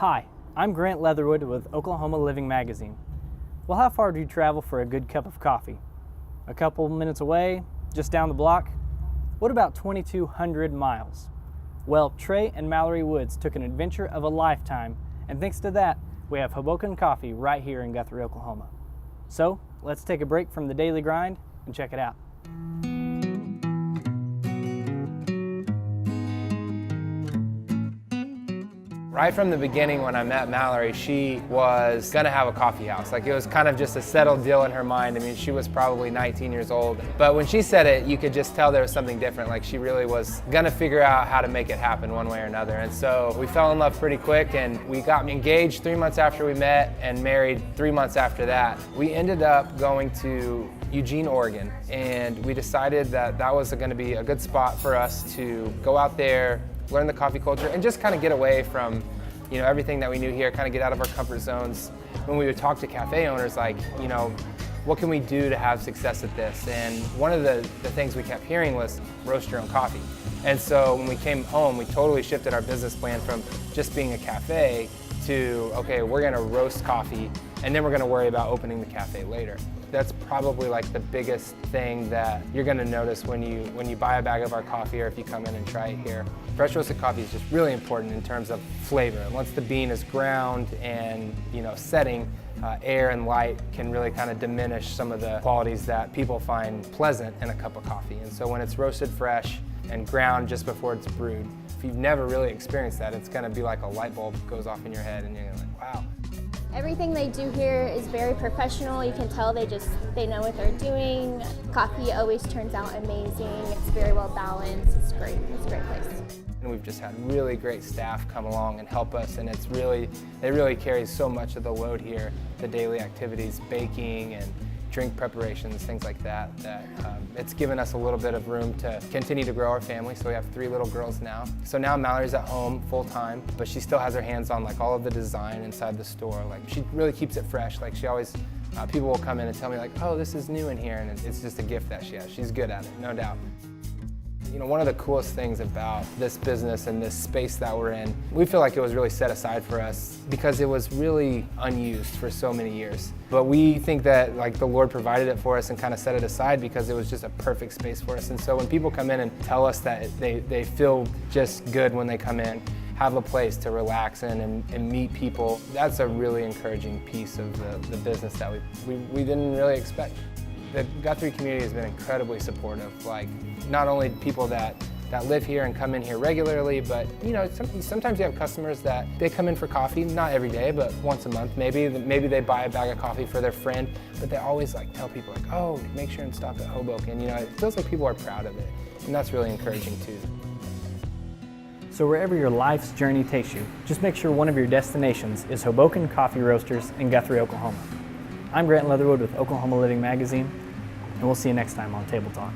Hi, I'm Grant Leatherwood with Oklahoma Living Magazine. Well, how far do you travel for a good cup of coffee? A couple minutes away? Just down the block? What about 2,200 miles? Well, Trey and Mallory Woods took an adventure of a lifetime, and thanks to that, we have Hoboken coffee right here in Guthrie, Oklahoma. So, let's take a break from the daily grind and check it out. Right from the beginning when I met Mallory, she was gonna have a coffee house. Like, it was kind of just a settled deal in her mind. I mean, she was probably 19 years old. But when she said it, you could just tell there was something different. Like, she really was gonna figure out how to make it happen one way or another. And so we fell in love pretty quick, and we got engaged 3 months after we met and married 3 months after that. We ended up going to Eugene, Oregon, and we decided that that was gonna be a good spot for us to go out there, learn the coffee culture, and just kind of get away from, you know, everything that we knew here, kind of get out of our comfort zones. When we would talk to cafe owners, like, you know, what can we do to have success at this? And one of the things we kept hearing was roast your own coffee. And so when we came home, we totally shifted our business plan from just being a cafe to, okay, we're gonna roast coffee, and then we're gonna worry about opening the cafe later. That's probably like the biggest thing that you're gonna notice when you buy a bag of our coffee, or if you come in and try it here. Fresh roasted coffee is just really important in terms of flavor. Once the bean is ground and, you know, setting, air and light can really kind of diminish some of the qualities that people find pleasant in a cup of coffee. And so when it's roasted fresh and ground just before it's brewed, if you've never really experienced that, it's gonna be like a light bulb goes off in your head and you're gonna be like, wow. Everything they do here is very professional. You can tell they know what they're doing. Coffee always turns out amazing. It's very well balanced. It's great. It's a great place. And we've just had really great staff come along and help us, and it really carries so much of the load here, the daily activities, baking and drink preparations, things like that, it's given us a little bit of room to continue to grow our family. So we have 3 little girls now. So now Mallory's at home full time, but she still has her hands on like all of the design inside the store. Like, she really keeps it fresh. Like, she always, people will come in and tell me like, oh, this is new in here, and it's just a gift that she has. She's good at it, no doubt. You know, one of the coolest things about this business and this space that we're in, we feel like it was really set aside for us because it was really unused for so many years. But we think that like the Lord provided it for us and kind of set it aside because it was just a perfect space for us. And so when people come in and tell us that they feel just good when they come in, have a place to relax in and meet people, that's a really encouraging piece of the business that we didn't really expect. The Guthrie community has been incredibly supportive. Like, not only people that live here and come in here regularly, but, you know, sometimes you have customers that they come in for coffee, not every day, but once a month maybe. Maybe they buy a bag of coffee for their friend, but they always like tell people like, oh, make sure and stop at Hoboken. You know, it feels like people are proud of it, and that's really encouraging too. So wherever your life's journey takes you, just make sure one of your destinations is Hoboken Coffee Roasters in Guthrie, Oklahoma. I'm Grant Leatherwood with Oklahoma Living Magazine, and we'll see you next time on Table Talk.